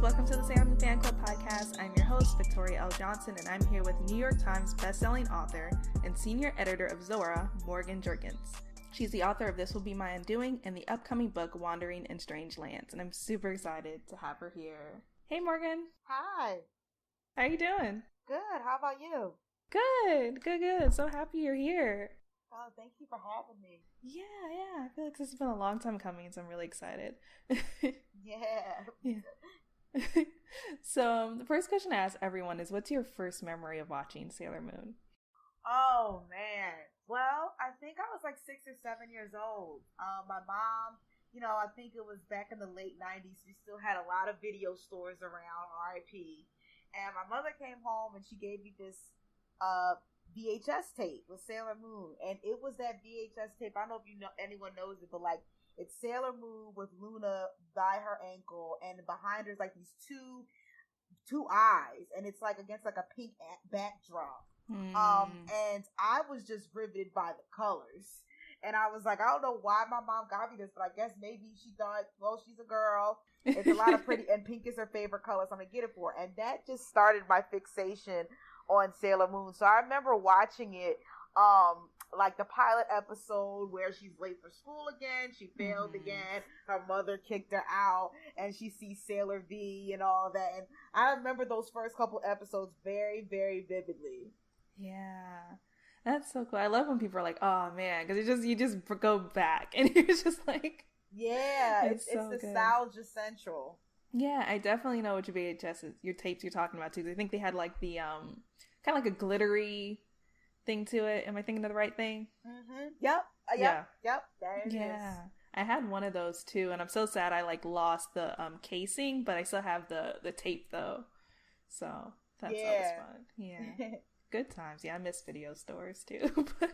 welcome to the Sailor Moon Fan Club podcast. I'm your host, Victoria L. Johnson, and I'm here with New York Times bestselling author and senior editor of Zora, Morgan Jerkins. She's the author of This Will Be My Undoing and the upcoming book, Wandering in Strange Lands, and I'm super excited to have her here. Hey, Morgan. Hi. How you doing? Good. How about you? Good. So happy you're here. Oh, thank you for having me. Yeah. I feel like this has been a long time coming, so I'm really excited. Yeah. So, the first question I ask everyone is, what's your first memory of watching Sailor Moon? Oh, man. Well, I think I was like 6 or 7 years old. My mom, I think it was back in the late 90s. We still had a lot of video stores around, RIP. And my mother came home and she gave me this VHS tape with Sailor Moon. And it was that VHS tape. I don't know if anyone knows it, but like, it's Sailor Moon with Luna by her ankle, and behind her is like these two eyes, and it's like against like a pink backdrop. And I was just riveted by the colors, and I was like, I don't know why my mom got me this, but I guess maybe she thought, well, she's a girl, it's a lot of pretty, and pink is her favorite color, so I'm gonna get it for her. And that just started my fixation on Sailor Moon. So I remember watching it, like the pilot episode where she's late for school again, she failed again, her mother kicked her out, and she sees Sailor V and all that. And I remember those first couple episodes very, very vividly. Yeah, that's so cool. I love when people are like, oh man, because you just go back and you're just like, yeah, it's nostalgia central. Yeah, I definitely know what your tapes you're talking about too. I think they had like the kind of like a glittery thing to it. Am I thinking of the right thing? Yep. There it is. I had one of those too, and I'm so sad I like lost the casing, but I still have the tape though. So that's always fun. Yeah. Good times. Yeah, I miss video stores too. But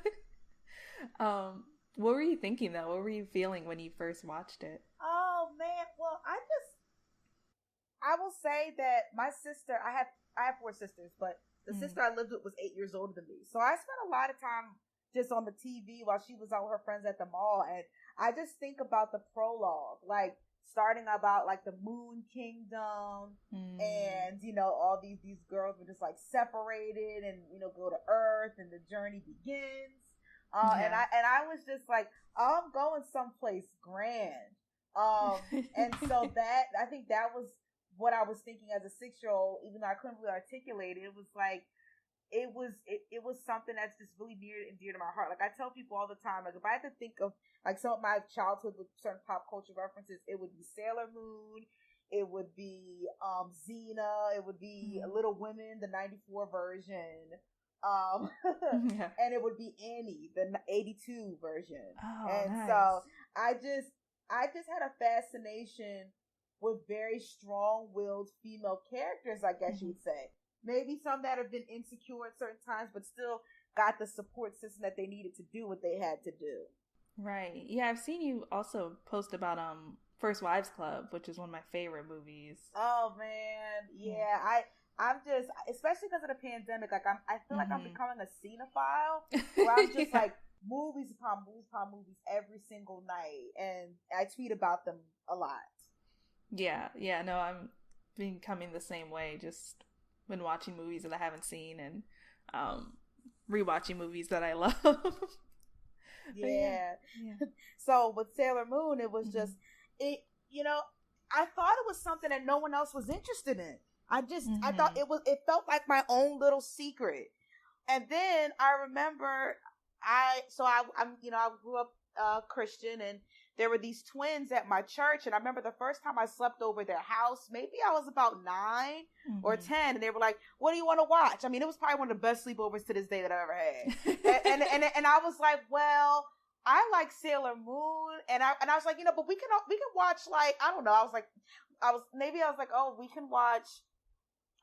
what were you thinking though? What were you feeling when you first watched it? Oh man, well, I will say that my sister, I have 4 sisters, but the sister I lived with was 8 years older than me. So I spent a lot of time just on the TV while she was out with her friends at the mall. And I just think about the prologue, like starting about like the Moon Kingdom and, all these girls were just like separated and, go to Earth and the journey begins. And I was just like, oh, I'm going someplace grand. And so I think that was what I was thinking as a 6-year-old, even though I couldn't really articulate it. It was like, it was something that's just really near and dear to my heart. Like I tell people all the time, like if I had to think of like some of my childhood with certain pop culture references, it would be Sailor Moon, it would be Xena, it would be Little Women, the 94 version, and it would be Annie, the 82 version. Oh, and nice. So I just had a fascination with very strong-willed female characters, I guess you would say. Maybe some that have been insecure at certain times, but still got the support system that they needed to do what they had to do. Right. Yeah, I've seen you also post about First Wives Club, which is one of my favorite movies. Oh man, yeah. I'm just, especially because of the pandemic, like I feel like I'm becoming a cinephile, where I'm just like movies upon movies every single night, and I tweet about them a lot. Yeah, no, I'm becoming the same way, just been watching movies that I haven't seen and rewatching movies that I love. Yeah. So with Sailor Moon, it was just, I thought it was something that no one else was interested in. I thought it felt like my own little secret. And then I remember I grew up Christian, and there were these twins at my church, and I remember the first time I slept over their house, maybe I was about 9 or 10, and they were like, what do you want to watch? I mean, it was probably one of the best sleepovers to this day that I've ever had. and I was like, well, I like Sailor Moon, and I was like, but we can watch, like, I don't know, I was like, oh, we can watch,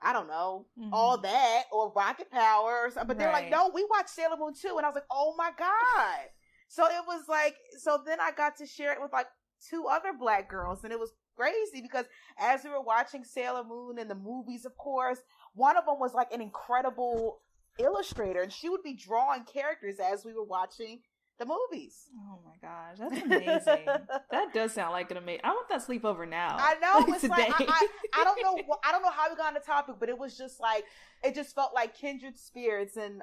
I don't know, All That or Rocket Power or something. But they're like, no, we watch Sailor Moon too. And I was like, oh my God. So it was like, so then I got to share it with like 2 other Black girls, and it was crazy because as we were watching Sailor Moon and the movies, of course, one of them was like an incredible illustrator, and she would be drawing characters as we were watching the movies. Oh my gosh, that's amazing. That does sound like an amazing. I want that sleepover now. I know. It's today. like I don't know. I don't know how we got on the topic, but it was just like it just felt like kindred spirits, and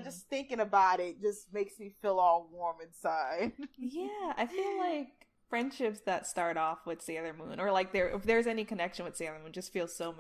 just thinking about it just makes me feel all warm inside. Yeah, I feel like friendships that start off with Sailor Moon, or like if there's any connection with Sailor Moon, just feels so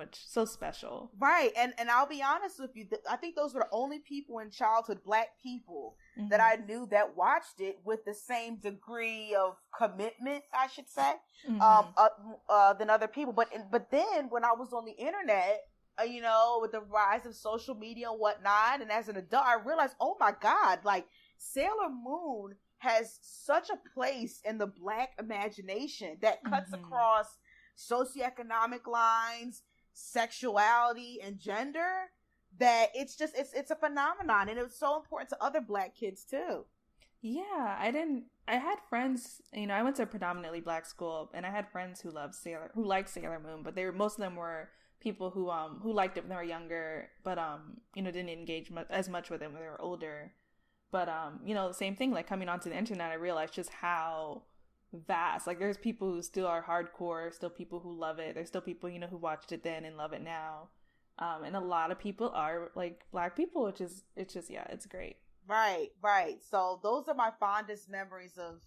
special. Right, and I'll be honest with you, I think those were the only people in childhood, Black people, that I knew that watched it with the same degree of commitment, I should say, than other people. But then when I was on the internet, with the rise of social media and whatnot, and as an adult, I realized, oh my God, like Sailor Moon has such a place in the Black imagination that cuts across socioeconomic lines, sexuality, and gender, that it's a phenomenon, and it was so important to other Black kids too. Yeah, I had friends, I went to a predominantly Black school, and I had friends who liked Sailor Moon, but most of them were people who liked it when they were younger, but didn't engage as much with it when they were older. But, the same thing, like coming onto the internet, I realized just how vast, like there's people who still are hardcore, still people who love it. There's still people, who watched it then and love it now. And a lot of people are like Black people, which is, it's great. Right. So those are my fondest memories of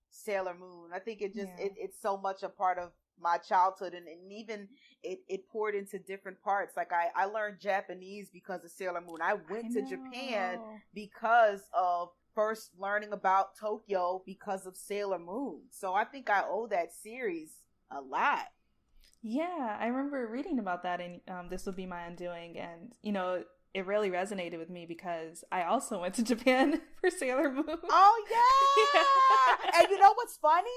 Sailor Moon. I think it's so much a part of my childhood, and even it poured into different parts. Like I learned Japanese because of Sailor Moon. I went to Japan because of first learning about Tokyo because of Sailor Moon. So I think I owe that series a lot. Yeah, I remember reading about that in This Will Be My Undoing, and it really resonated with me because I also went to Japan for Sailor Moon. Oh, yeah! And you know what's funny?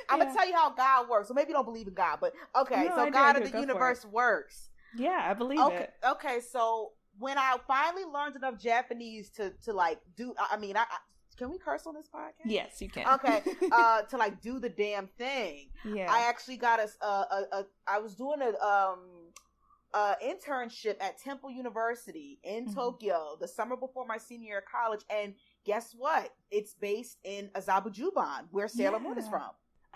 I'm going to tell you how God works. So maybe you don't believe in God, but okay. No, so God of the universe works. Yeah, I believe it. Okay, so when I finally learned enough Japanese to like do, can we curse on this podcast? Yes, you can. Okay, to like do the damn thing. Yeah. I actually got I was doing internship at Temple University in Tokyo the summer before my senior year of college, and guess what? It's based in Azabujuban, where Sailor Moon is from.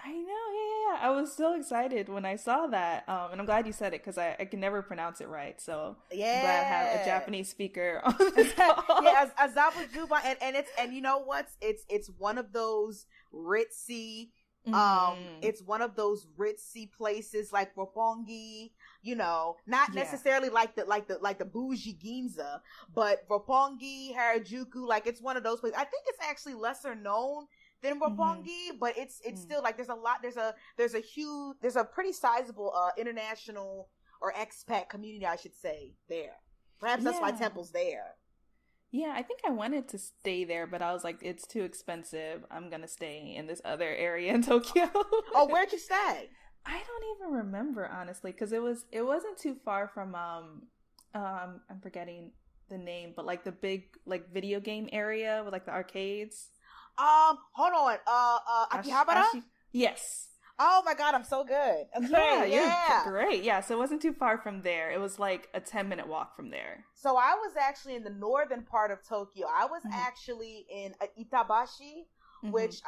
I know, yeah. I was so excited when I saw that, and I'm glad you said it because I can never pronounce it right. So I'm glad I have a Japanese speaker on this call. Yeah, Azabujuban, and you know what? It's one of those ritzy. It's one of those ritzy places like Roppongi, not necessarily like the bougie Ginza, but Roppongi, Harajuku, like it's one of those places. I think it's actually lesser known than Roppongi, but it's still like there's a pretty sizable international or expat community, I should say, there. Perhaps that's why Temple's there. Yeah, I think I wanted to stay there, but I was like, it's too expensive. I'm going to stay in this other area in Tokyo. Oh, where'd you stay? I don't even remember, honestly, because it wasn't too far from, I'm forgetting the name, but like the big, like video game area with like the arcades. Hold on. Akihabara? Yes. Oh my God, I'm so good. Okay, yeah. Great. Yeah, so it wasn't too far from there. It was like a 10-minute walk from there. So I was actually in the northern part of Tokyo. I was actually in Itabashi, which,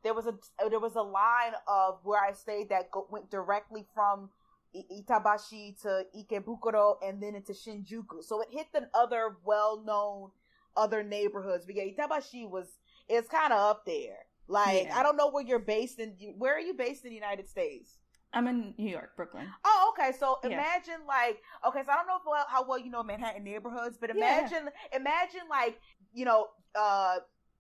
there was a line of where I stayed that went directly from Itabashi to Ikebukuro and then into Shinjuku. So it hit the other well-known other neighborhoods. But yeah, Itabashi it's kind of up there. Like, I don't know where you're based in. Where are you based in the United States? I'm in New York, Brooklyn. Oh, okay. So imagine so I don't know how well you know Manhattan neighborhoods, but imagine like,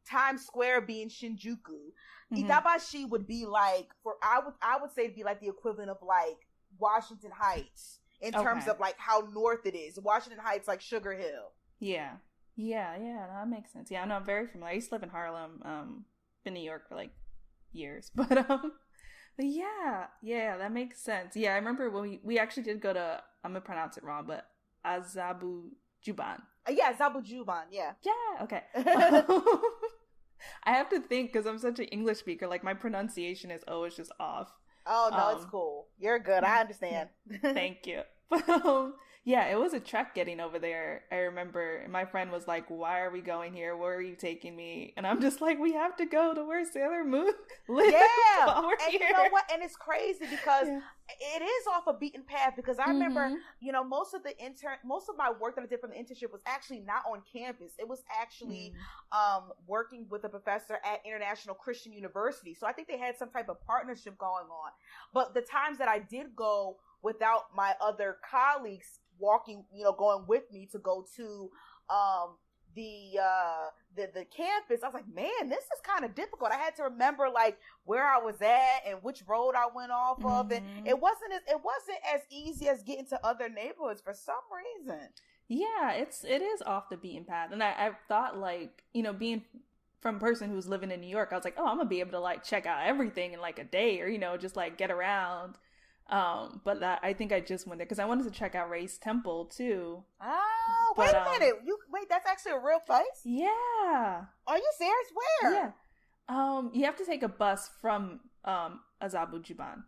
Times Square being Shinjuku. Itabashi would be like, I would say it'd be like the equivalent of like Washington Heights in terms of like how north it is. Washington Heights, like Sugar Hill. Yeah. Yeah, that makes sense. Yeah, I know, I'm very familiar. I used to live in Harlem, been in New York for like years, but yeah, that makes sense. Yeah, I remember when we actually did go to, I'm gonna pronounce it wrong, but Azabujuban. Yeah, Azabujuban. Yeah. Yeah. Okay. I have to think because I'm such an English speaker. Like my pronunciation is always just off. Oh no, it's cool. You're good. I understand. Thank you. Yeah, it was a trek getting over there. I remember my friend was like, "Why are we going here? Where are you taking me?" And I'm just like, "We have to go to where Sailor Moon lives while we're and here." you know what? And it's crazy because Yeah. it is off a beaten path. Because I remember, you know, most of my work that I did from the internship was actually not on campus. It was actually working with a professor at International Christian University. So I think they had some type of partnership going on. But the times that I did go without my other colleagues walking, you know, going with me to go to the campus, I was like, man, this is kind of difficult. I had to remember like where I was at and which road I went off of, and it wasn't as easy as getting to other neighborhoods for some reason. Yeah, it is off the beaten path, and I thought, like, you know, being from a person who's living in New York, I was like, oh, I'm gonna be able to like check out everything in like a day, or, you know, just like get around. But I think I just went there because I wanted to check out Ray's Temple too. Oh, wait a minute! That's actually a real place? Yeah. Are you serious? Where? Yeah. You have to take a bus from Azabujuban.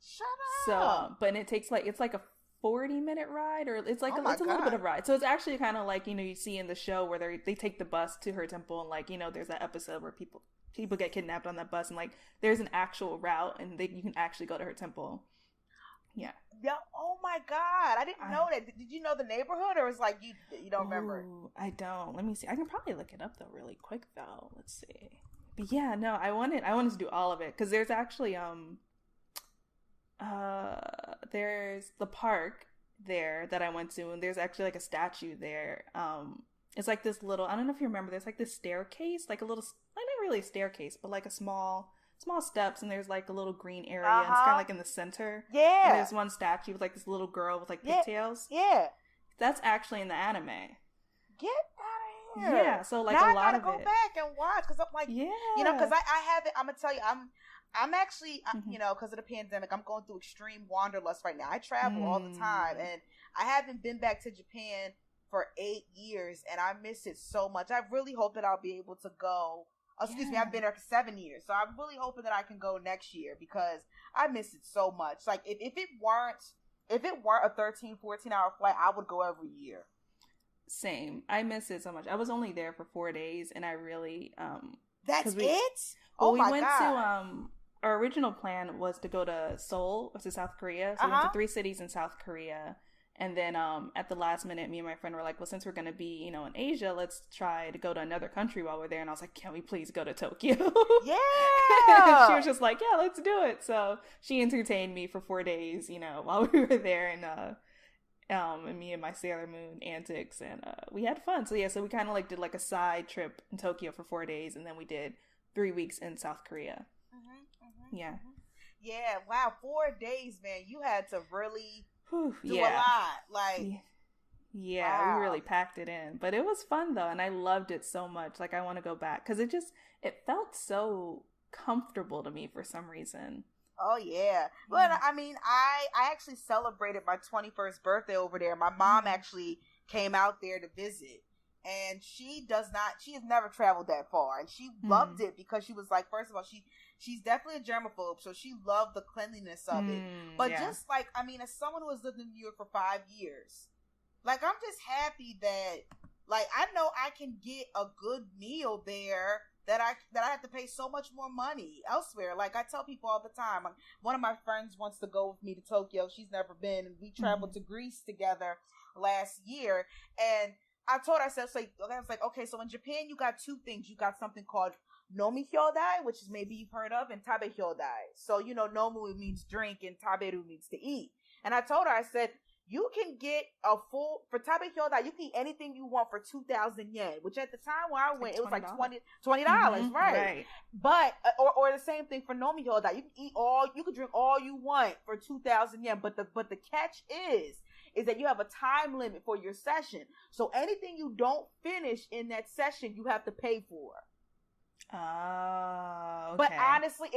Shut up. So, but it takes it's like a 40-minute ride, or it's like it's a little bit of ride. So it's actually kind of like, you know, you see in the show where they take the bus to her temple, and like, you know, there's that episode where people get kidnapped on that bus, and like there's an actual route, and you can actually go to her temple. Yeah. Oh my God! I didn't know that. Did you know the neighborhood, or was like you don't remember? I don't. Let me see. I can probably look it up though, really quick though. Let's see. But yeah, no, I wanted to do all of it because there's actually there's the park there that I went to, and there's actually like a statue there. It's like this little, I don't know if you remember, there's like this staircase, like a little, like not really a staircase, but like a small steps, and there's like a little green area, and it's kind of like in the center. Yeah. And there's one statue with like this little girl with like pigtails. Yeah. That's actually in the anime. Get out of here. Yeah, so like now a lot of it. I gotta go back and watch, because I'm like, you know, because I haven't, I'm gonna tell you, I'm actually, you know, because of the pandemic, I'm going through extreme wanderlust right now. I travel all the time, and I haven't been back to Japan for 8 years, and I miss it so much. I really hope that I'll be able to go. Excuse me, I've been there for 7 years, so I'm really hoping that I can go next year, because I miss it so much. Like, if it weren't a 13, 14-hour flight, I would go every year. Same. I miss it so much. I was only there for 4 days, and I really That's it? Well, we went to our original plan was to go to Seoul, to South Korea. So we went to 3 cities in South Korea. And then at the last minute, me and my friend were like, well, since we're going to be, you know, in Asia, let's try to go to another country while we're there. And I was like, can we please go to Tokyo? Yeah. She was just like, yeah, let's do it. So she entertained me for 4 days, you know, while we were there, and me and my Sailor Moon antics, and we had fun. So yeah, so we kind of like did like a side trip in Tokyo for 4 days, and then we did 3 weeks in South Korea. Yeah. Yeah. Wow. 4 days, man. You had to really do a yeah. lot. Like, yeah, wow. We really packed it in, but it was fun though, and I loved it so much. Like, I want to go back because it felt so comfortable to me for some reason. Oh yeah. Well, I mean, I actually celebrated my 21st birthday over there. My mom actually came out there to visit, and she has never traveled that far, and she loved it because she was like, first of all, she's definitely a germaphobe, so she loved the cleanliness of it. But just like, I mean, as someone who has lived in New York for 5 years, like, I'm just happy that, like, I know I can get a good meal there that I have to pay so much more money elsewhere. Like, I tell people all the time, one of my friends wants to go with me to Tokyo. She's never been, and we traveled to Greece together last year, and I told her, I was like, okay, so in Japan, you got 2 things. You got something called Nomi Hyodai, which is maybe you've heard of, and Tabe Hyodai. So, you know, Nomu means drink, and Taberu means to eat. And I told her, I said, you can get for Tabe Hyodai, you can eat anything you want for 2,000 yen, which at the time where I went, it was like $20, right? But, or the same thing for Nomi Hyodai. You can drink all you want for 2,000 yen, but the catch is that you have a time limit for your session. So anything you don't finish in that session, you have to pay for. Oh, okay. But honestly,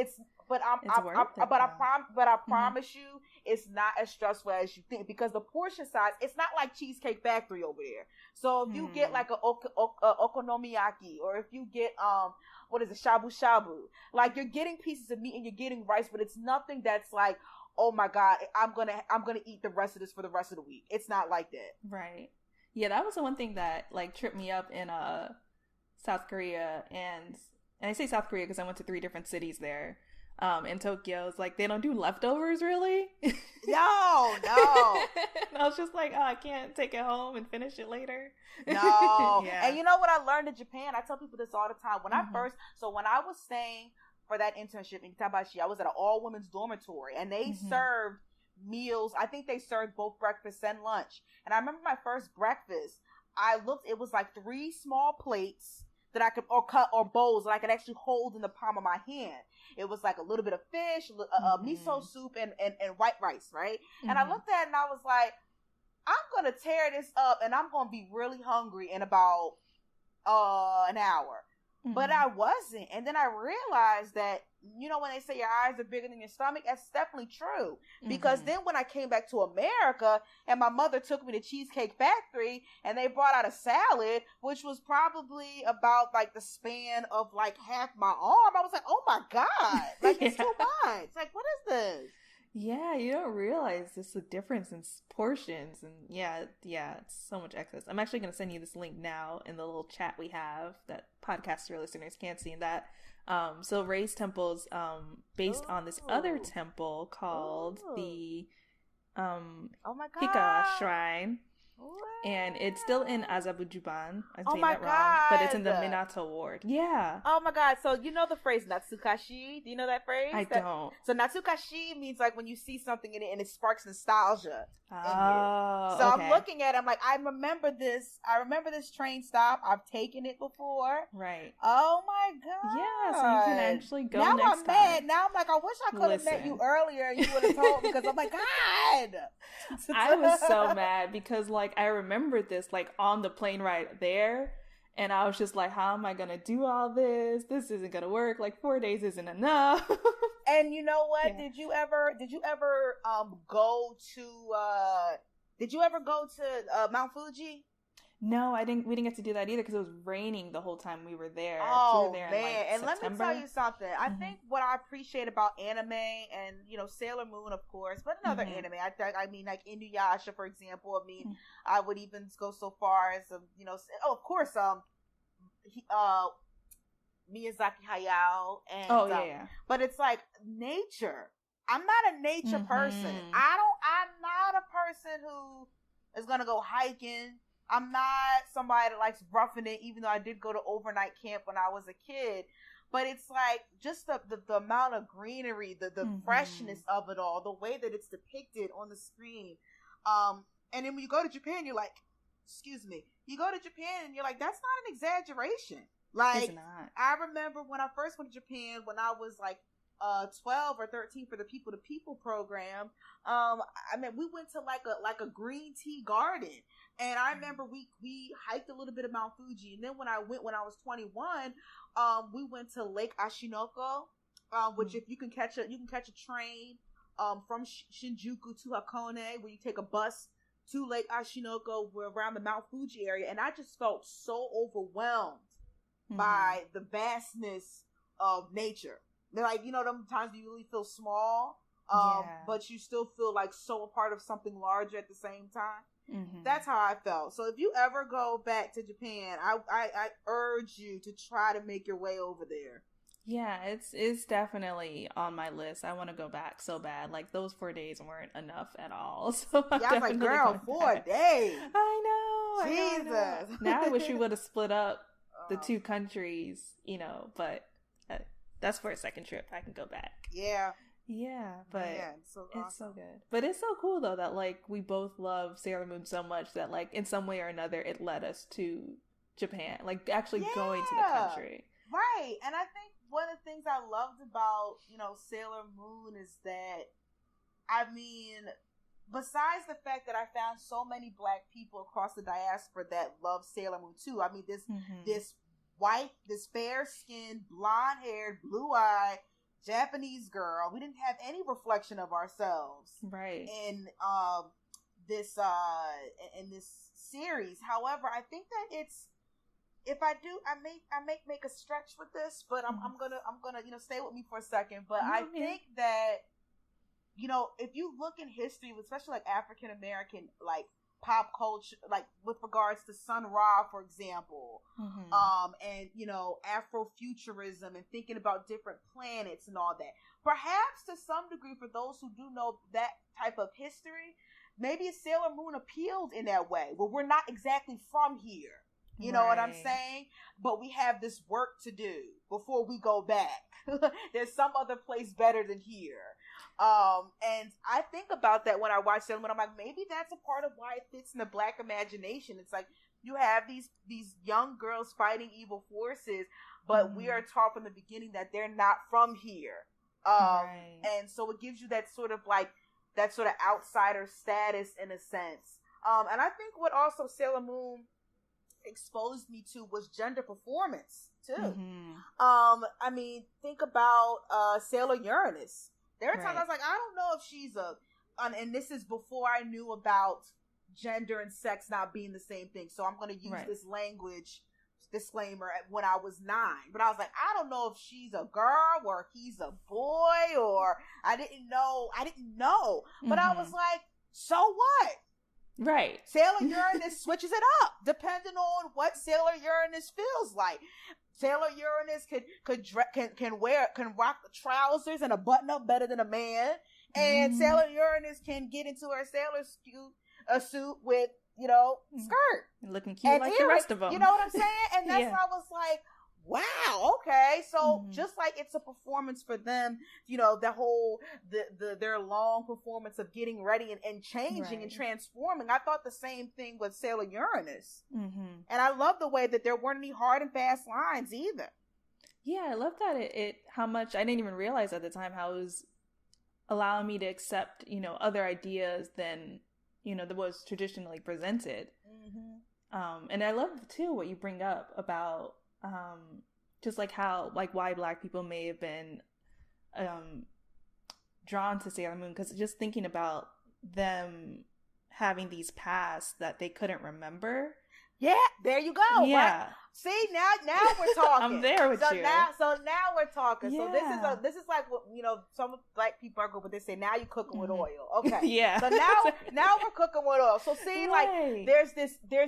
I promise you, it's not as stressful as you think, because the portion size, it's not like Cheesecake Factory over there. So if you get like a okonomiyaki, or if you get shabu shabu, like, you're getting pieces of meat and you're getting rice, but it's nothing that's like, oh my God, I'm gonna eat the rest of this for the rest of the week. It's not like that. Right. Yeah, that was the one thing that like tripped me up in South Korea, and I say South Korea because I went to 3 different cities there. In Tokyo, it's like they don't do leftovers, really. No. And I was just like, oh, I can't take it home and finish it later. No. Yeah. And you know what I learned in Japan? I tell people this all the time. When I was staying for that internship in Kitabashi, I was at an all-women's dormitory, and they served meals. I think they served both breakfast and lunch. And I remember my first breakfast, it was like 3 small plates that I could, or cut, or bowls that I could actually hold in the palm of my hand. It was like a little bit of fish, miso soup, and white rice, right? And I looked at it and I was like, I'm going to tear this up and I'm going to be really hungry in about an hour. But I wasn't. And then I realized that, you know, when they say your eyes are bigger than your stomach, that's definitely true. Because then when I came back to America and my mother took me to Cheesecake Factory and they brought out a salad, which was probably about like the span of like half my arm, I was like, oh my God, like it's too much. Like, what is this? Yeah, you don't realize there's a difference in portions, and yeah, it's so much excess. I'm actually going to send you this link now in the little chat we have that podcaster listeners can't see. And that, so Ray's temple's based on this other temple called the oh my God. Hikawa Shrine. What? And it's still in Azabujuban. I'm saying my that wrong, but it's in the God. Minato ward. Yeah. Oh my God. So you know the phrase Natsukashi? Do you know that phrase? I don't. So Natsukashi means like when you see something in it and it sparks nostalgia. Oh, so okay. I'm looking at it, I'm like, I remember this train stop. I've taken it before. Right. Oh my God. Yeah, so you can actually go now next I'm time. mad. Now I'm like, I wish I could have met you Listen. earlier and you would have told me, because I'm like, God. I was so mad because like I remembered this like on the plane ride there, and I was just like, how am I gonna do all this? This isn't gonna work. Like 4 days isn't enough. And you know what? Yeah. Did you ever go to Mount Fuji? No, we didn't get to do that either because it was raining the whole time we were there. Oh, we were there man. in, like, and September. let me tell you something. I think what I appreciate about anime, and, you know, Sailor Moon, of course, but another anime. I mean, like Inuyasha, for example. I mean, I would even go so far as, you know, of course, Miyazaki Hayao. And, yeah. But it's like nature. I'm not a nature person. I'm not a person who is going to go hiking. I'm not somebody that likes roughing it, even though I did go to overnight camp when I was a kid. But it's like just the amount of greenery, the freshness of it all, the way that it's depicted on the screen. And then when you go to Japan, you're like, excuse me, you go to Japan and you're like, that's not an exaggeration. Like, it's not. I remember when I first went to Japan when I was like 12 or 13 for the People to People program. I mean, we went to like a green tea garden, and I remember we hiked a little bit of Mount Fuji, and then when I was 21, we went to Lake Ashinoko, which if you can catch a train from Shinjuku to Hakone, where you take a bus to Lake Ashinoko, around the Mount Fuji area, and I just felt so overwhelmed by the vastness of nature. They're like, you know, them times you really feel small, but you still feel like so a part of something larger at the same time. That's how I felt. So if you ever go back to Japan, I urge you to try to make your way over there. Yeah, it's definitely on my list. I want to go back so bad. Like those 4 days weren't enough at all. So I was like, girl, 4 days. I know. Jesus. Now I wish we would have split up the 2 countries, you know, but that's for a second trip. I can go back. Yeah, but it's so awesome. It's so good. But it's so cool though that like we both love Sailor Moon so much that like in some way or another it led us to Japan, like actually going to the country. Right. And I think one of the things I loved about, you know, Sailor Moon is that, I mean, besides the fact that I found so many Black people across the diaspora that love Sailor Moon too. I mean, this fair-skinned, blonde-haired, blue-eyed Japanese girl. We didn't have any reflection of ourselves, right, in this series. However, I think that it's, if I do, I may make a stretch with this, but I'm gonna, you know, stay with me for a second. But I think that if you look in history, especially like African American, like pop culture, like with regards to Sun Ra, for example, and Afrofuturism and thinking about different planets and all that. Perhaps to some degree, for those who do know that type of history, maybe Sailor Moon appealed in that way, where we're not exactly from here. You know what I'm saying? But we have this work to do before we go back. There's some other place better than here. And I think about that when I watch Sailor Moon. I'm like, maybe that's a part of why it fits in the Black imagination. It's like you have these young girls fighting evil forces, but we are taught from the beginning that they're not from here. And so it gives you that sort of outsider status in a sense. And I think what also Sailor Moon exposed me to was gender performance too. I mean, think about Sailor Uranus. There are times I was like, I don't know if she's and this is before I knew about gender and sex not being the same thing. So I'm going to use this language disclaimer when I was 9. But I was like, I don't know if she's a girl or he's a boy, or I didn't know. But I was like, so what? Right. Sailor Uranus switches it up depending on what Sailor Uranus feels like. Sailor Uranus can rock the trousers and a button up better than a man, and Sailor Uranus can get into her sailor suit with skirt, looking cute and like the rest of them. You know what I'm saying? And that's why I was like, wow, okay. So just like it's a performance for them, their long performance of getting ready and changing and transforming. I thought the same thing with Sailor Uranus. And I love the way that there weren't any hard and fast lines either. Yeah, I love that it how much I didn't even realize at the time how it was allowing me to accept, other ideas than, that was traditionally presented. And I love too what you bring up about just like how, like why Black people may have been drawn to Sailor Moon, because just thinking about them having these pasts that they couldn't remember. Yeah, there you go. Yeah. Right? See, now we're talking. I'm there with you. So now we're talking. Yeah. So this is like what some Black people are good, but they say now you're cooking with oil. Okay. Yeah. So now we're cooking with oil. So see, like there's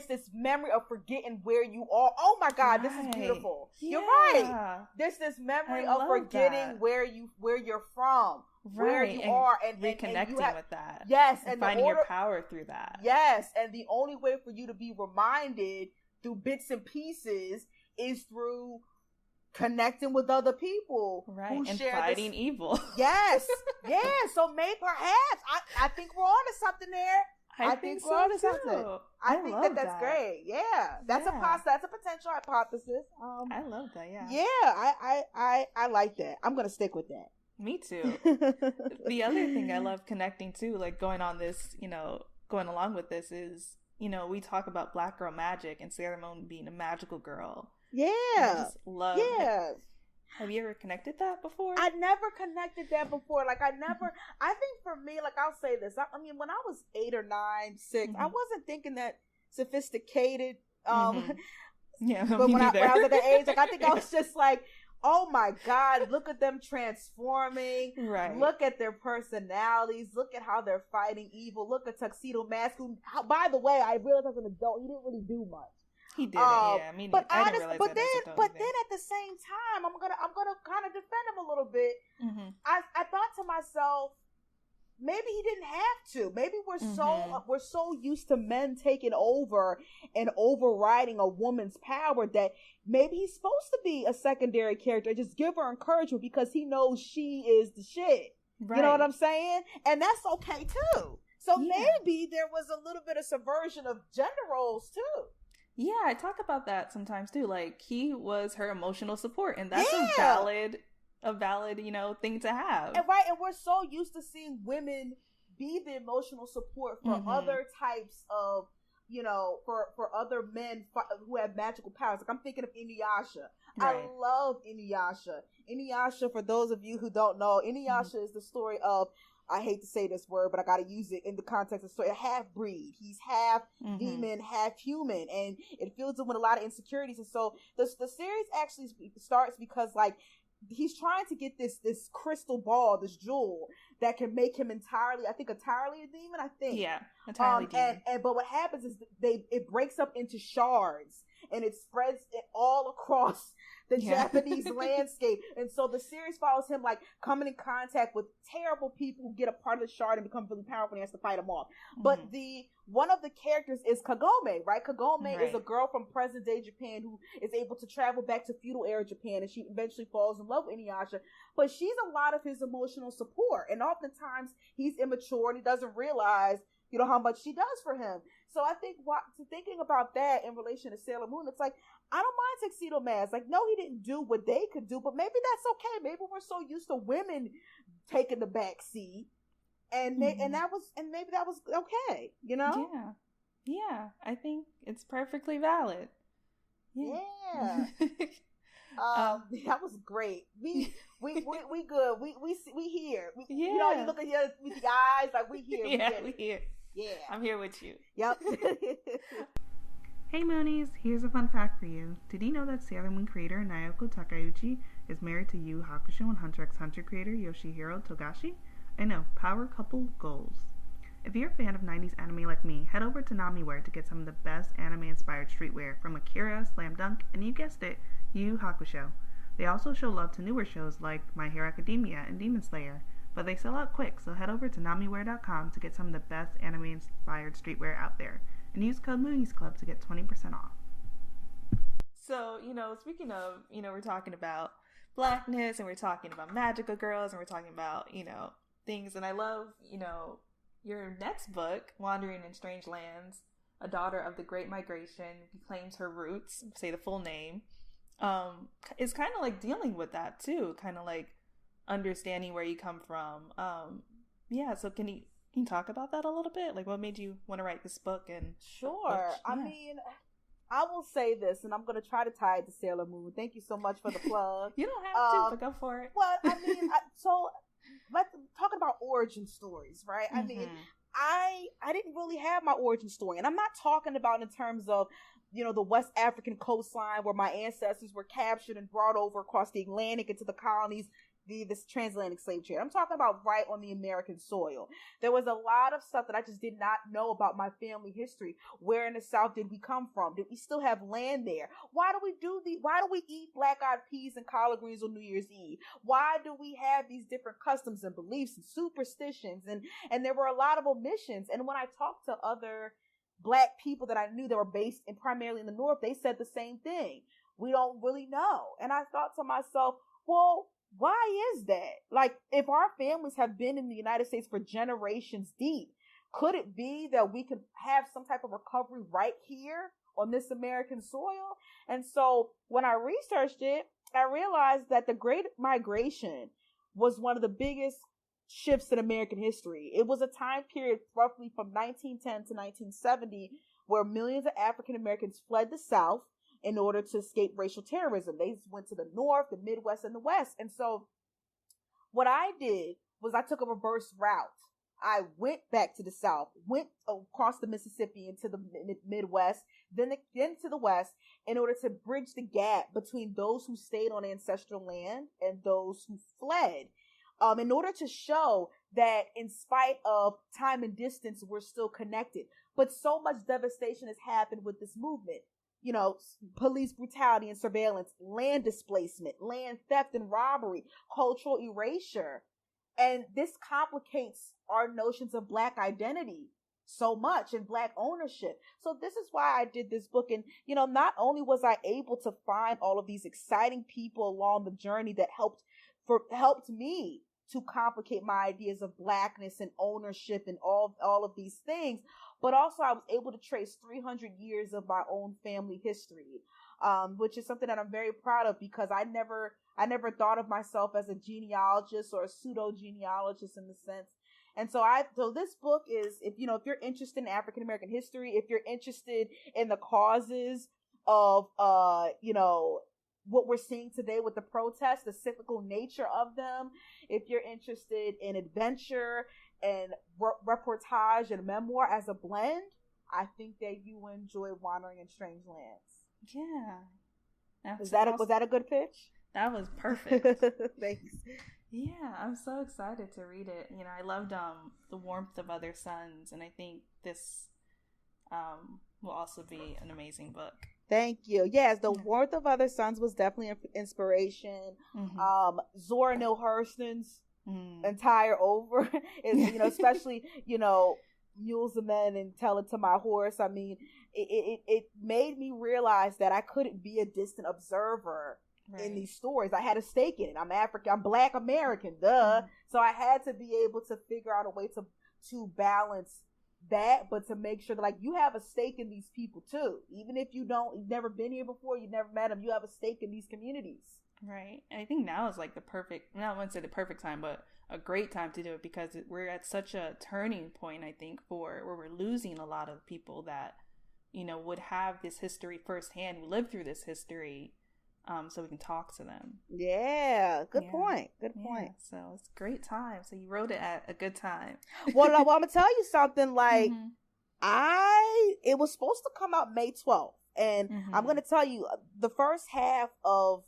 this memory of forgetting where you are. Oh my God, this is beautiful. Yeah. You're right. There's this memory of forgetting where you're from. Where you are and reconnecting with that. Yes, and finding your power through that. Yes, and the only way for you to be reminded through bits and pieces is through connecting with other people, who and share fighting evil. Yes, yeah. So maybe perhaps I think we're on to something there. I think we're on to something. I think that's great. Yeah, that's a potential hypothesis. I love that. Yeah. Yeah, I like that. I'm gonna stick with that. Me too. The other thing I love connecting to, like going on this, going along with this is, we talk about Black girl magic and Sailor Moon being a magical girl. Yeah. I just love it. Have you ever connected that before? I never connected that before. Like I think for me, like I'll say this. I mean, when I was 8 or 9, 6, I wasn't thinking that sophisticated. Yeah, but when I was at that age, like I think I was just like, oh my God, look at them transforming. Right. Look at their personalities. Look at how they're fighting evil. Look at Tuxedo Mask, who, by the way, I realized as an adult, he didn't really do much. He didn't, yeah. I mean, I didn't realize but then at the same time, I'm gonna kind of defend him a little bit. I thought to myself, maybe he didn't have to. Maybe we're so used to men taking over and overriding a woman's power that maybe he's supposed to be a secondary character. Just give her encouragement because he knows she is the shit. Right. You know what I'm saying? And that's okay too. So maybe there was a little bit of subversion of gender roles too. Yeah, I talk about that sometimes too. Like he was her emotional support, and that's a valid, thing to have. And and we're so used to seeing women be the emotional support for other types of, for other men who have magical powers. Like I'm thinking of Inuyasha. Right. I love Inuyasha. Inuyasha, for those of you who don't know, Inuyasha is the story of, I hate to say this word, but I got to use it in the context of story, a half-breed. He's half demon, half human, and it fills him with a lot of insecurities. And so the series actually starts because, like, he's trying to get this crystal ball, this jewel that can make him entirely a demon, I think. Yeah, entirely demon. But what happens is it breaks up into shards and it spreads it all across the Japanese landscape. And so the series follows him like coming in contact with terrible people who get a part of the shard and become really powerful and he has to fight them off. But one of the characters is Kagome, right? Kagome is a girl from present day Japan who is able to travel back to feudal era Japan, and she eventually falls in love with Inuyasha. But she's a lot of his emotional support, and oftentimes he's immature and he doesn't realize, you know, how much she does for him. So I think thinking about that in relation to Sailor Moon, it's like, I don't mind Tuxedo Mask. Like, no, he didn't do what they could do, but maybe that's okay. Maybe we're so used to women taking the back seat, and maybe that was okay, you know? Yeah. I think it's perfectly valid. Yeah. That was great. We good. We here. You know, you look at the with the eyes like we here. We here. Yeah. I'm here with you. Yep. Hey Moonies, here's a fun fact for you. Did you know that Sailor Moon creator Naoko Takeuchi is married to Yu Hakusho and Hunter x Hunter creator Yoshihiro Togashi? I know, power couple goals. If you're a fan of 90s anime like me, head over to Namiwear to get some of the best anime-inspired streetwear from Akira, Slam Dunk, and you guessed it, Yu Hakusho. They also show love to newer shows like My Hero Academia and Demon Slayer, but they sell out quick, so head over to namiwear.com to get some of the best anime-inspired streetwear out there, and use code Moonies Club to get 20% off. So, you know, speaking of, you know, we're talking about blackness, and we're talking about magical girls, and we're talking about, you know, things, and I love, you know, your next book, Wandering in Strange Lands, a daughter of the Great Migration, who claims her roots, say the full name, is kind of like dealing with that too, kind of like understanding where you come from. So can you talk about that a little bit? Like, what made you want to write this book? And sure. I mean, I will say this, and I'm going to try to tie it to Sailor Moon. Thank you so much for the plug. You don't have to, but go for it. Well, I mean, so let's talking about origin stories, right? I mean, I didn't really have my origin story, and I'm not talking about in terms of, you know, the West African coastline where my ancestors were captured and brought over across the Atlantic into the colonies via this transatlantic slave trade. I'm talking about right on the American soil. There was a lot of stuff that I just did not know about my family history. Where in the South did we come from? Did we still have land there? Why do we eat black-eyed peas and collard greens on New Year's Eve? Why do we have these different customs and beliefs and superstitions? And there were a lot of omissions. And when I talked to other Black people that I knew that were based primarily in the North, they said the same thing. We don't really know. And I thought to myself, well, why is that? Like, if our families have been in the United States for generations deep, could it be that we could have some type of recovery right here on this American soil? And so when I researched it, I realized that the Great Migration was one of the biggest shifts in American history. It was a time period roughly from 1910 to 1970 where millions of African Americans fled the South in order to escape racial terrorism. They went to the North, the Midwest, and the West. And so what I did was I took a reverse route. I went back to the South, went across the Mississippi into the Midwest, then to the West, in order to bridge the gap between those who stayed on ancestral land and those who fled. In order to show that in spite of time and distance, we're still connected. But so much devastation has happened with this movement. You know, police brutality and surveillance, land displacement, land theft and robbery, cultural erasure. And this complicates our notions of Black identity so much and Black ownership. So this is why I did this book. And, you know, not only was I able to find all of these exciting people along the journey that helped me to complicate my ideas of Blackness and ownership and all of these things, but also I was able to trace 300 years of my own family history, which is something that I'm very proud of, because I never thought of myself as a genealogist or a pseudo genealogist in the sense. And so this book is, if you're interested in African American history, if you're interested in the causes of what we're seeing today with the protests, the cyclical nature of them, if you're interested in adventure and reportage and memoir as a blend, I think that you will enjoy Wandering in Strange Lands. Yeah. Was that a good pitch? That was perfect. Thanks. Yeah, I'm so excited to read it. You know, I loved The Warmth of Other Suns, and I think this will also be an amazing book. Thank you. Yes, The Warmth of Other Suns was definitely an inspiration. Zora Neale Hurston's entire over is, you know, especially, you know, Mules of Men and Tell It to My Horse. I mean, it made me realize that I couldn't be a distant observer in these stories. I had a stake in it. I'm African, I'm Black American, so I had to be able to figure out a way to balance that, but to make sure that, like, you have a stake in these people too. Even if you've never been here before, you've never met them, you have a stake in these communities. Right. And I think now is like the perfect, not want to say the perfect time, but a great time to do it, because we're at such a turning point, I think, where we're losing a lot of people that, you know, would have this history firsthand, who lived through this history, so we can talk to them. Yeah, good point. Good point. So it's a great time. So you wrote it at a good time. Well, I'm gonna tell you something. Like, it was supposed to come out May 12th, and I'm gonna tell you, the first half of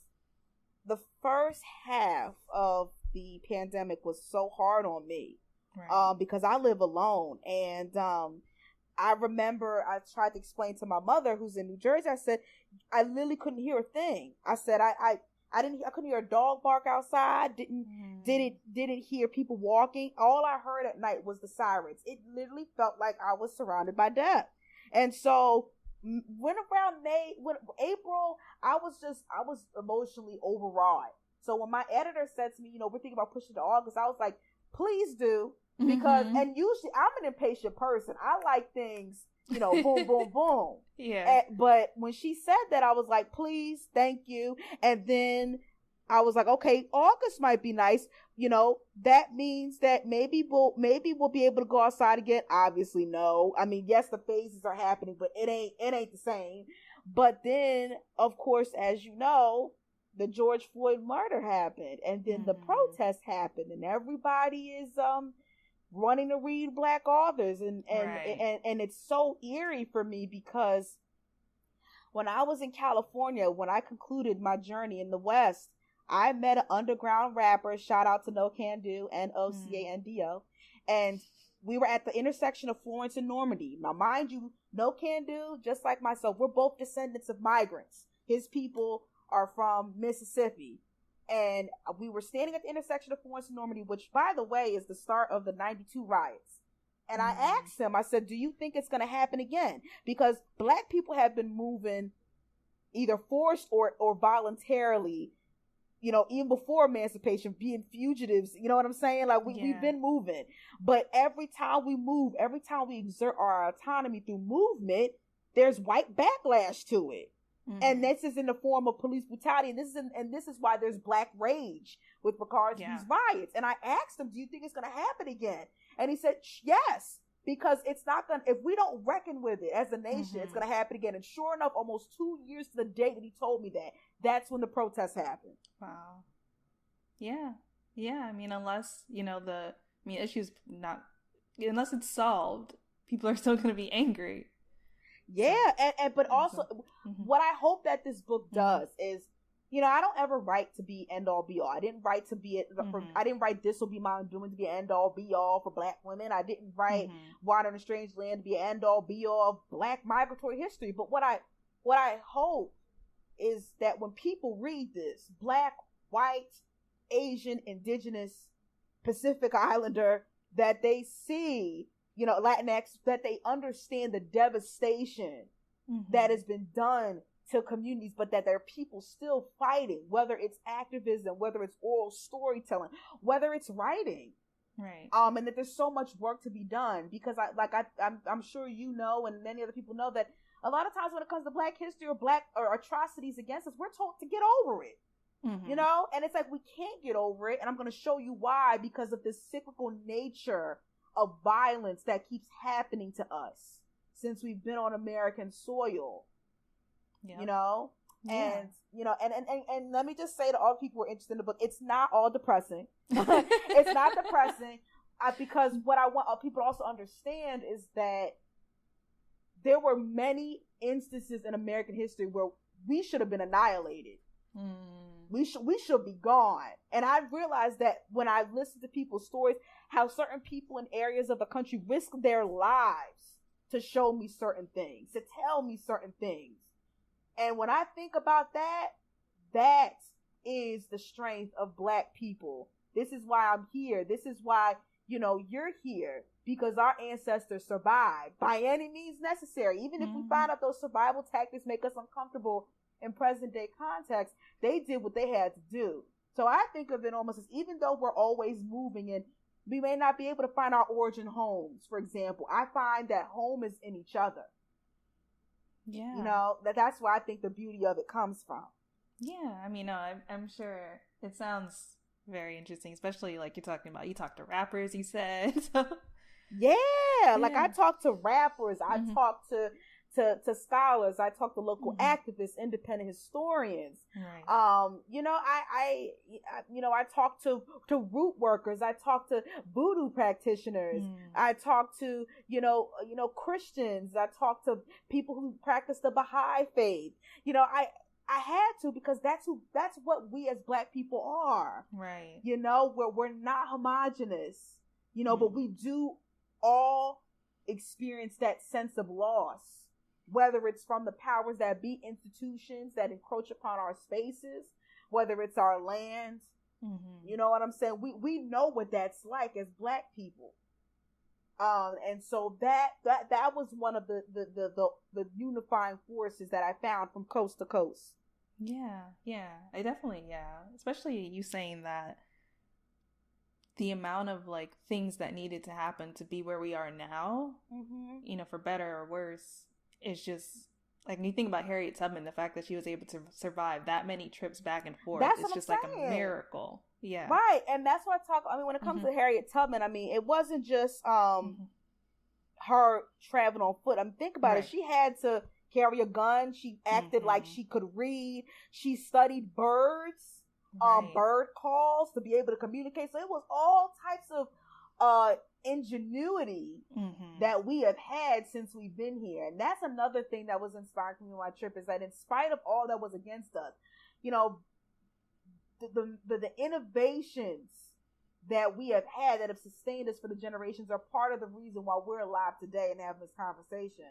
the pandemic was so hard on me, because I live alone, and I remember I tried to explain to my mother, who's in New Jersey. I said, I literally couldn't hear a thing. I said, I couldn't hear a dog bark outside. Didn't hear people walking. All I heard at night was the sirens. It literally felt like I was surrounded by death. And so when April, I was emotionally overawed. So when my editor said to me, you know, we're thinking about pushing to August, I was like, please do. Because, and usually I'm an impatient person. I like things, you know, boom, boom, boom. Yeah. But when she said that, I was like, please, thank you. And then I was like, okay, August might be nice. You know, that means that maybe we'll be able to go outside again. Obviously, no. I mean, yes, the phases are happening, but it ain't the same. But then, of course, as you know, the George Floyd murder happened, and then the protest happened, and everybody is running to read Black authors, and it's so eerie for me, because when I was in California, when I concluded my journey in the West, I met an underground rapper, shout out to No Can Do, NOCANDO, and we were at the intersection of Florence and Normandy. Now, mind you, No Can Do, just like myself, we're both descendants of migrants. His people are from Mississippi. And we were standing at the intersection of Florence and Normandy, which, by the way, is the start of the 92 riots. And I asked him, I said, do you think it's going to happen again? Because Black people have been moving either forced or voluntarily, you know, even before emancipation, being fugitives, you know what I'm saying? Like, we've been moving. But every time we move, every time we exert our autonomy through movement, there's white backlash to it. And this is in the form of police brutality, and this is why there's Black rage with regards to these riots. And I asked him, do you think it's going to happen again? And he said, yes, because it's not going to, if we don't reckon with it as a nation, it's going to happen again. And sure enough, almost 2 years to the day that he told me that, that's when the protests happened. Wow. Yeah. Yeah. I mean, unless, you know, issues unless it's solved, people are still going to be angry. Yeah, but also what I hope that this book does is, you know, I don't ever write to be end all be all. I didn't write to be I didn't write This Will Be My Undoing to be an end all be all for Black women. I didn't write Water in a Strange Land to be an end all be all of Black migratory history. But what I hope is that when people read this, Black, white, Asian, Indigenous, Pacific Islander, that they see, you know, Latinx, that they understand the devastation that has been done to communities, but that there are people still fighting, whether it's activism, whether it's oral storytelling, whether it's writing. Right. And that there's so much work to be done, because I'm sure you know, and many other people know, that a lot of times when it comes to Black history or atrocities against us, we're told to get over it. You know, and it's like, we can't get over it, and I'm going to show you why, because of this cyclical nature of violence that keeps happening to us since we've been on American soil. You know, and you know, and let me just say to all people who are interested in the book, it's not all depressing. It's not depressing, because what I want people to also understand is that there were many instances in American history where we should have been annihilated. We should be gone. And I realized that when I listen to people's stories, how certain people in areas of the country risk their lives to show me certain things, to tell me certain things. And when I think about that, that is the strength of Black people. This is why I'm here. This is why, you're here, because our ancestors survived by any means necessary. Even if we find out those survival tactics make us uncomfortable in present day context, they did what they had to do. So I think of it almost as, even though we're always moving and we may not be able to find our origin homes, for example, I find that home is in each other. Yeah. That's where I think the beauty of it comes from. Yeah, I mean, I'm sure it sounds very interesting, especially like you talk to rappers, you said. Yeah, like I talk to rappers, I talk to scholars, I talk to local activists, independent historians. Right. I talk to root workers, I talk to voodoo practitioners, I talk to Christians, I talk to people who practice the Baha'i faith. I had to, because that's what we as Black people are. Right. We're not homogenous, but we do all experience that sense of loss, whether it's from the powers that be, institutions that encroach upon our spaces, whether it's our lands. You know what I'm saying? We know what that's like as Black people. And so that was one of the unifying forces that I found from coast to coast. Yeah. I definitely, especially you saying that the amount of like things that needed to happen to be where we are now, for better or worse, is just like, when you think about Harriet Tubman, the fact that she was able to survive that many trips back and forth, it's just like a miracle. Yeah. Right. And that's what I talk, when it comes to Harriet Tubman, it wasn't just her traveling on foot. Think about it. She had to carry a gun. She acted like she could read. She studied birds, bird calls to be able to communicate. So it was all types of ingenuity that we have had since we've been here. And that's another thing that was inspiring me on my trip, is that in spite of all that was against us, the innovations that we have had that have sustained us for the generations are part of the reason why we're alive today and having this conversation.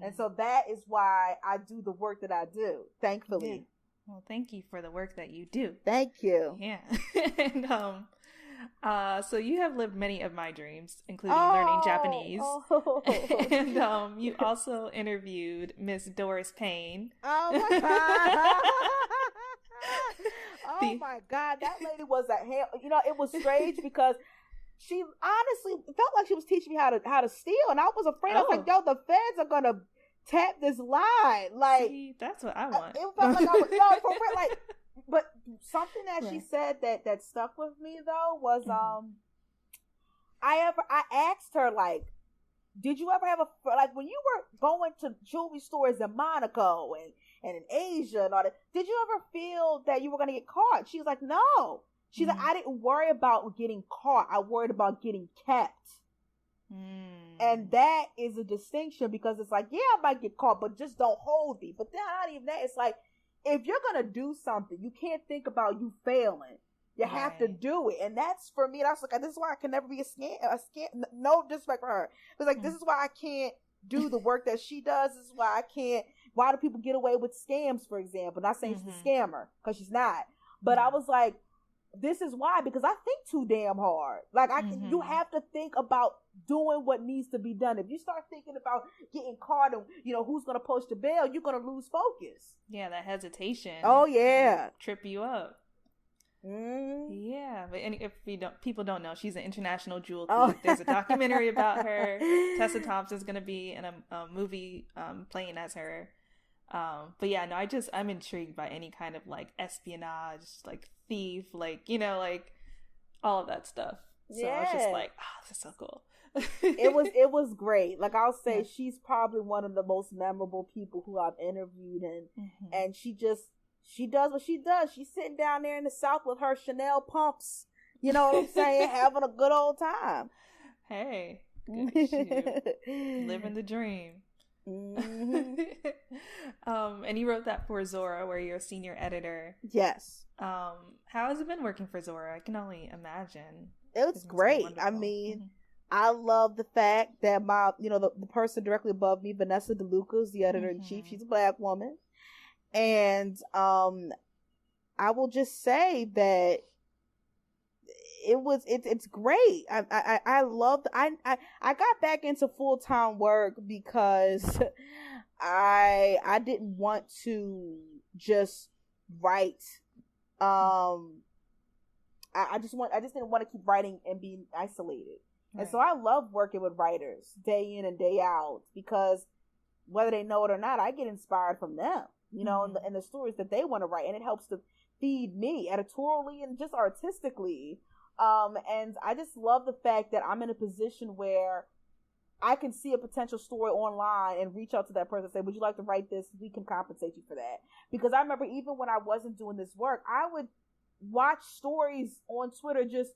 And so that is why I do the work that I do, thankfully. Yeah. Well, thank you for the work that you do. Thank you. Yeah. And so you have lived many of my dreams, including learning Japanese. And you also interviewed Miss Doris Payne. Oh my God. Oh my God, that lady was a hell. It was strange because she honestly felt like she was teaching me how to steal, and I was afraid. I was like, "Yo, the feds are gonna tap this line." Like, see, that's what I want. It felt like I was for real. Like, but something that she said that stuck with me though was I asked her, like, did you ever have when you were going to jewelry stores in Monaco and in Asia and all that, did you ever feel that you were going to get caught? She was like, no. She's like, I didn't worry about getting caught. I worried about getting kept. And that is a distinction, because it's like, yeah, I might get caught, but just don't hold me. But then not even that. It's like, if you're going to do something, you can't think about you failing. You have to do it. And that's, for me, that's like, this is why I can never be a scam. No disrespect for her. It's like, this is why I can't do the work that she does. This is why I can't. Why do people get away with scams, for example? Not saying she's a scammer, because she's not. But I was like, this is why, because I think too damn hard. Like, you have to think about doing what needs to be done. If you start thinking about getting caught and, who's going to post your bail, you're going to lose focus. Yeah, that hesitation. Oh, yeah. Trip you up. Yeah, but if people don't know, she's an international jewel thief. There's a documentary about her. Tessa Thompson's going to be in a movie playing as her. But yeah, no, I'm intrigued by any kind of like espionage, like thief, like, like all of that stuff. So I was just like, this is so cool. It was great. Like, I'll say she's probably one of the most memorable people who I've interviewed, and she does what she does. She's sitting down there in the South with her Chanel pumps, you know what I'm saying, having a good old time. Hey, living the dream. Mm-hmm. And you wrote that for Zora, where you're a senior editor. Yes. How has it been working for Zora? I can only imagine. It's great. I mean, I love the fact that the person directly above me, Vanessa DeLucas, the editor-in-chief, she's a Black woman. And I will just say that it's great. I loved I got back into full-time work because I didn't want to just write. I just didn't want to keep writing and being isolated. Right. And so I love working with writers day in and day out, because whether they know it or not, I get inspired from them, and the stories that they want to write, and it helps to feed me editorially and just artistically. And I just love the fact that I'm in a position where I can see a potential story online and reach out to that person and say, would you like to write this? We can compensate you for that. Because I remember even when I wasn't doing this work, I would watch stories on Twitter, just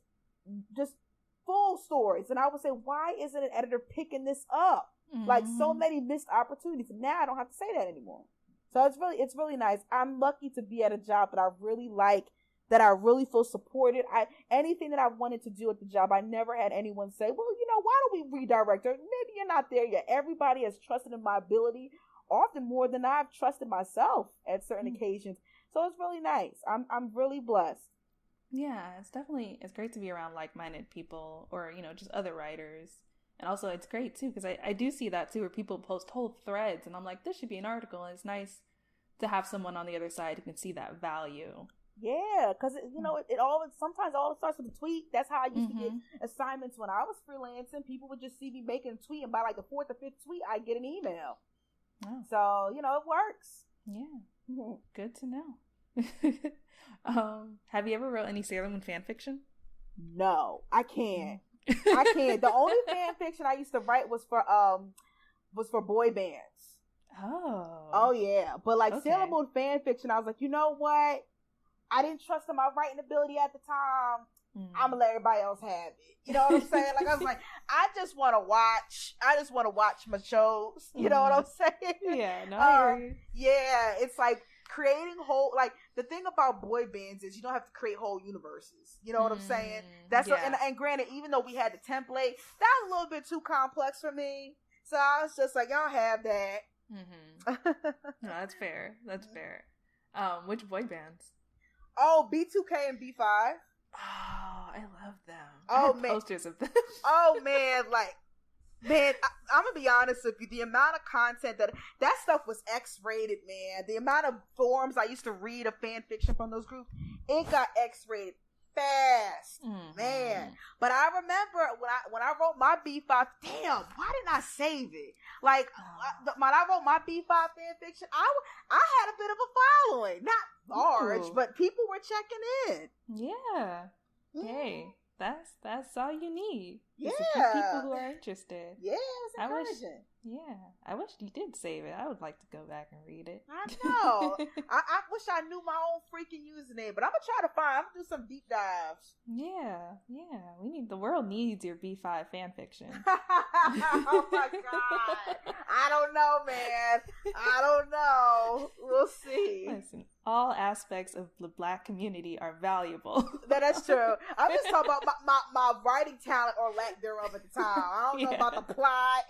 full stories. And I would say, why isn't an editor picking this up? Mm-hmm. Like, so many missed opportunities. Now I don't have to say that anymore. So it's really nice. I'm lucky to be at a job that I really like, that I really feel supported. Anything that I wanted to do at the job, I never had anyone say, well, why don't we redirect her? Maybe you're not there yet. Everybody has trusted in my ability, often more than I've trusted myself at certain occasions. So it's really nice. I'm really blessed. Yeah, it's great to be around like-minded people, or, just other writers. And also it's great too, because I do see that too, where people post whole threads and I'm like, this should be an article. And it's nice to have someone on the other side who can see that value. Yeah, because sometimes all starts with a tweet. That's how I used to get assignments when I was freelancing. People would just see me making a tweet, and by like the fourth or fifth tweet, I get an email. Oh. So it works. Yeah, good to know. Have you ever wrote any Sailor Moon fan fiction? No, I can't. I can't. The only fan fiction I used to write was for boy bands. Oh yeah, but like Sailor Moon fan fiction, I was like, you know what? I didn't trust in my writing ability at the time. I'm gonna let everybody else have it. You know what I'm saying? Like, I was like, I just want to watch my shows. You know what I'm saying? Yeah, no. Yeah, it's like creating the thing about boy bands is you don't have to create whole universes. You know what I'm saying? That's and granted, even though we had the template, that was a little bit too complex for me. So I was just like, y'all have that. No, that's fair. Which boy bands? Oh, B2K and B5. Oh, I love them. Oh, I had posters of them. Oh, man, I'm gonna be honest with you. The amount of content that stuff was X-rated, man. The amount of forums I used to read of fan fiction from those groups, it got X-rated fast, man. But I remember when I wrote my B5, damn, why didn't I save it? Like, when I wrote my B5 fan fiction, I had a bit of a following, not large, but people were checking in. Yeah. Hey, that's all you need. Just a few people who are interested. Yeah, it's encouraging. I wish you did save it. I would like to go back and read it. I know. I wish I knew my own freaking username, but I'm gonna do some deep dives. Yeah. The world needs your B5 fan fiction. Oh my god. I don't know, man. I don't know. We'll see. Listen, all aspects of the Black community are valuable. That's true. I'm just talking about my writing talent or lack thereof at the time. I don't know about the plot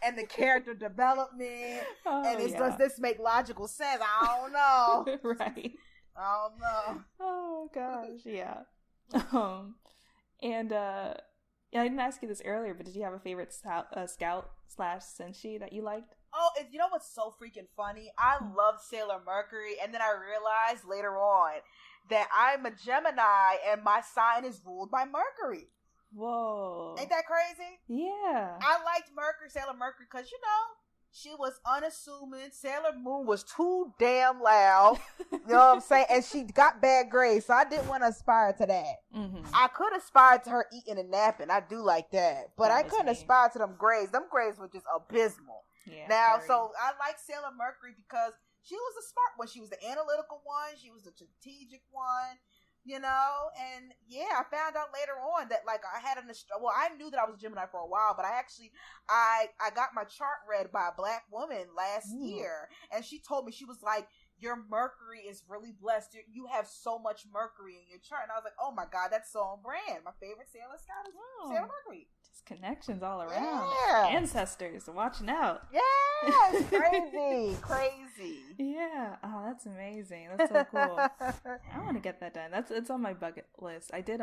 and the character development. Does this make logical sense? I don't know. Right. I don't know. Oh gosh, yeah. I didn't ask you this earlier, but did you have a favorite scout/senshi that you liked? Oh, you know what's so freaking funny? I love Sailor Mercury, and then I realized later on that I'm a Gemini, and my sign is ruled by Mercury. Whoa. Ain't that crazy? Yeah. I liked Sailor Mercury, because, she was unassuming. Sailor Moon was too damn loud. You know what I'm saying? And she got bad grades, so I didn't want to aspire to that. I could aspire to her eating and napping. I do like that. But I couldn't aspire to them grades. Them grades were just abysmal. Yeah, so I like Sailor Mercury because she was the smart one. She was the analytical one. She was the strategic one. you know, and yeah, I found out later on that like I had I knew that I was a Gemini for a while, but I got my chart read by a black woman last year, and she told me, she was like, your Mercury is really blessed. You have so much Mercury in your chart, and I was like, oh my god, that's so on brand. My favorite Sailor Scout is Sailor Mercury. Just connections all around. Ancestors watching out. Yeah, crazy. Yeah. Oh, that's amazing. That's so cool. I want to get that done. It's on my bucket list. I did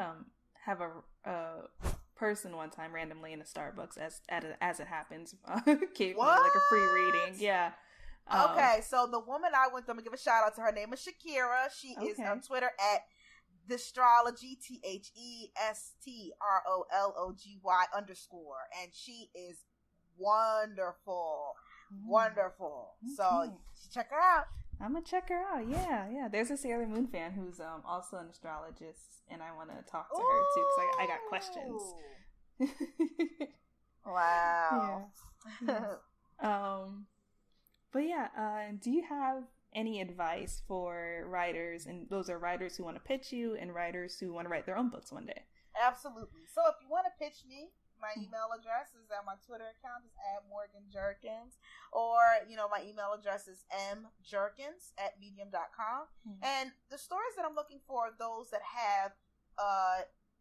have a person one time randomly in a Starbucks as it happens gave me like a free reading. Yeah. Okay, so the woman I went to, I'm gonna give a shout out to, her name is Shakira. She is on Twitter at Astrology, TheStrology _, and she is wonderful. So check her out. I'm gonna check her out. Yeah. There's a Sailor Moon fan who's also an astrologist, and I want to talk to her too because I got questions. Wow. Yeah. But yeah, do you have any advice for writers? And those are writers who want to pitch you and writers who want to write their own books one day. Absolutely. So if you want to pitch me, my email address is at my Twitter account is @MorganJerkins, or my email address is mjerkins@medium.com. And the stories that I'm looking for are those that have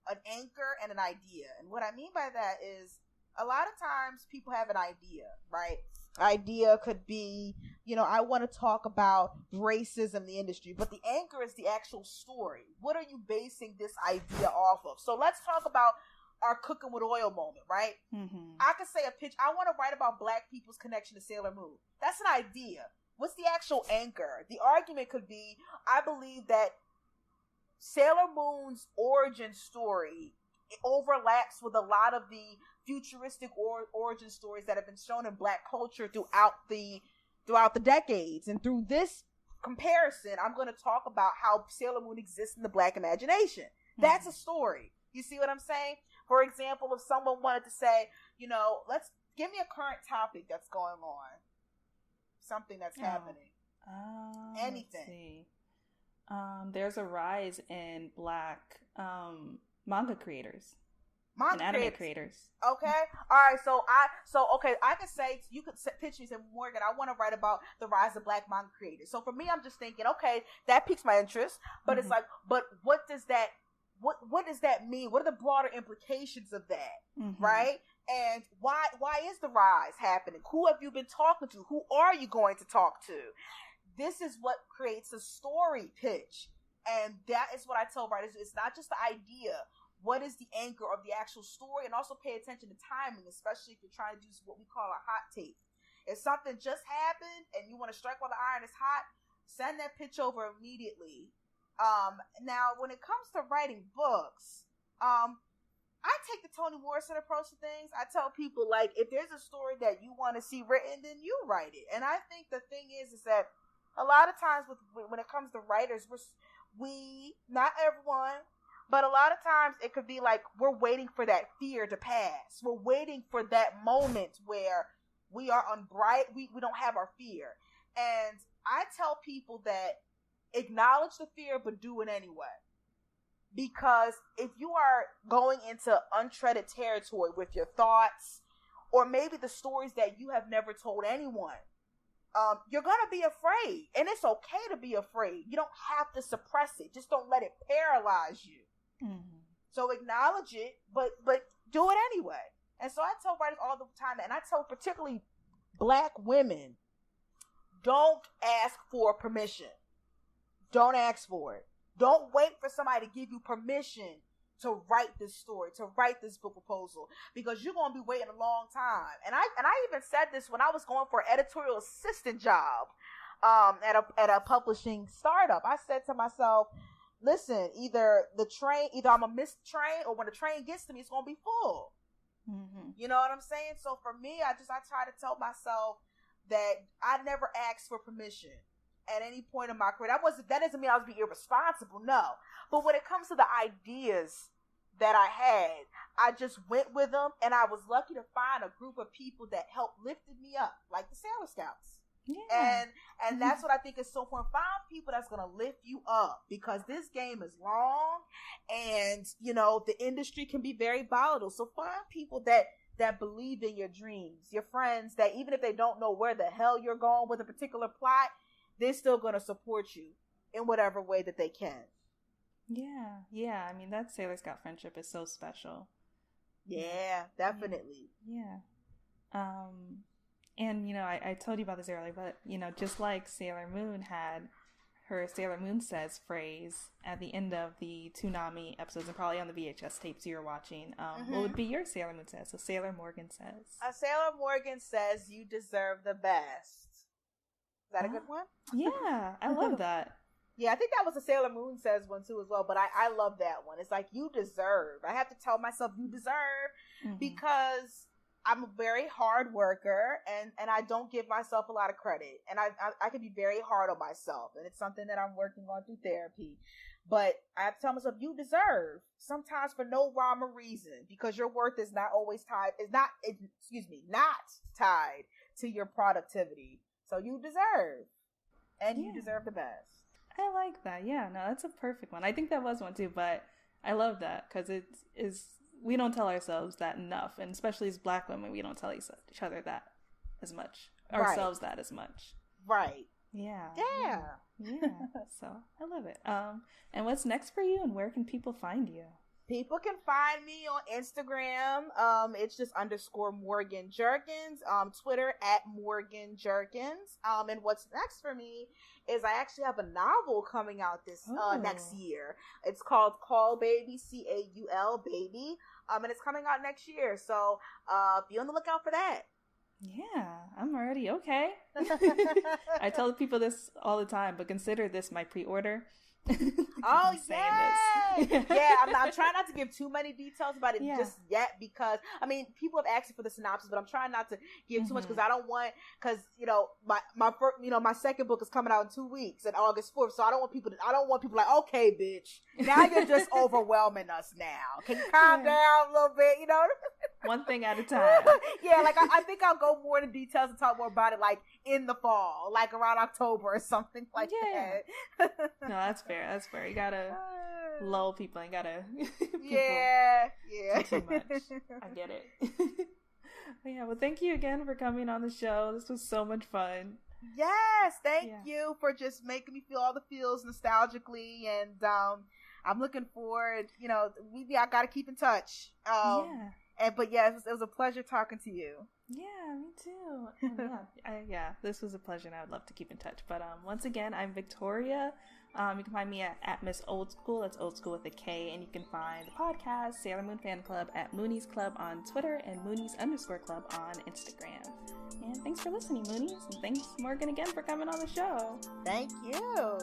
an anchor and an idea. And what I mean by that is, a lot of times people have an idea, right? Idea could be, I want to talk about racism in the industry, but the anchor is the actual story. What are you basing this idea off of? So let's talk about our cooking with oil moment, right? I could say a pitch. I want to write about black people's connection to Sailor Moon. That's an idea. What's the actual anchor? The argument could be, I believe that Sailor Moon's origin story overlaps with a lot of the futuristic origin stories that have been shown in black culture throughout the decades. And through this comparison, I'm going to talk about how Sailor Moon exists in the black imagination. That's a story. You see what I'm saying? For example, if someone wanted to say, let's give me a current topic that's going on, something that's happening, anything. There's a rise in black manga creators. And anime creators. Okay. All right. So I could say, you could pitch me and say, Morgan, I want to write about the rise of black manga creators. So for me, I'm just thinking, okay, that piques my interest, but it's like, but what does that mean? What are the broader implications of that? Right? And why is the rise happening? Who have you been talking to? Who are you going to talk to? This is what creates a story pitch. And that is what I tell writers. It's not just the idea. What is the anchor of the actual story? And also pay attention to timing, especially if you're trying to do what we call a hot take. If something just happened and you want to strike while the iron is hot, send that pitch over immediately. Now, when it comes to writing books, I take the Toni Morrison approach to things. I tell people, like, if there's a story that you want to see written, then you write it. And I think the thing is that a lot of times when it comes to writers, we not everyone, but a lot of times it could be like we're waiting for that fear to pass. We're waiting for that moment where we are we don't have our fear. And I tell people that acknowledge the fear, but do it anyway. Because if you are going into untreaded territory with your thoughts, or maybe the stories that you have never told anyone, you're going to be afraid. And it's okay to be afraid. You don't have to suppress it. Just don't let it paralyze you. So acknowledge it, but do it anyway. And so I tell writers all the time, and I tell particularly black women, don't ask for permission. Don't ask for it. Don't wait for somebody to give you permission to write this story, to write this book proposal, because you're going to be waiting a long time. And I even said this when I was going for an editorial assistant job at a publishing startup. I said to myself, listen, either I'm going to miss the train, or when the train gets to me, it's going to be full. You know what I'm saying? So for me, I try to tell myself that I never asked for permission at any point in my career. That doesn't mean I was being irresponsible, no. But when it comes to the ideas that I had, I just went with them, and I was lucky to find a group of people that helped lifted me up, like the Sailor Scouts. Yeah. And that's what I think is so important. Find people that's going to lift you up, because this game is long and, you know, the industry can be very volatile. So find people that believe in your dreams, your friends that even if they don't know where the hell you're going with a particular plot, they're still going to support you in whatever way that they can. Yeah. I mean, that Sailor Scout friendship is so special. Yeah, definitely. Yeah. And, you know, I told you about this earlier, but, you know, just like Sailor Moon had her Sailor Moon Says phrase at the end of the Toonami episodes, and probably on the VHS tapes you were watching, what would be your Sailor Moon Says? So Sailor Morgan says. Sailor Morgan says, "You deserve the best." Is that a good one? Yeah, I love that. Yeah, I think that was a Sailor Moon Says one too as well, but I love that one. It's like, you deserve. I have to tell myself you deserve, because I'm a very hard worker and I don't give myself a lot of credit. And I can be very hard on myself, and it's something that I'm working on through therapy. But I have to tell myself you deserve, sometimes for no rhyme or reason, because your worth is not always tied, not tied to your productivity. So you deserve, and you deserve the best. I like that. Yeah, no, that's a perfect one. I think that was one too, but I love that because we don't tell ourselves that enough, and especially as Black women, we don't tell each other that as much, ourselves that as much. Right. Yeah. So I love it. And what's next for you, and where can people find you? People can find me on Instagram. It's just _Morgan Jerkins. Twitter @Morgan Jerkins. And what's next for me is I actually have a novel coming out this next year. It's called Call Baby, CAUL Baby. And it's coming out next year. So be on the lookout for that. Yeah, I'm already okay. I tell people this all the time, but consider this my pre-order. Oh yeah, yeah. I'm trying not to give too many details about it just yet, because I mean, people have asked for the synopsis, but I'm trying not to give too much because I don't want, because you know my second book is coming out in 2 weeks, on August 4th. So I don't want people like, okay, bitch, now you're just overwhelming us. Now, can you calm down a little bit? You know, one thing at a time. Yeah, like I think I'll go more into details and talk more about it, like in the fall, like around October or something like that. No, that's fair. That's fair. You gotta lull people. You gotta too much. I get it. Yeah, well, thank you again for coming on the show. This was so much fun. Yes, thank you for just making me feel all the feels nostalgically, and I'm looking forward. You know, I gotta keep in touch. But yeah, it was a pleasure talking to you. Yeah, me too. And this was a pleasure, and I would love to keep in touch. But once again, I'm Victoria. You can find me at Miss Old School. That's Old School with a K. And you can find the podcast Sailor Moon Fan Club at Moonies Club on Twitter and Moonies_Club on Instagram. And thanks for listening, Moonies. And thanks, Morgan, again for coming on the show. Thank you.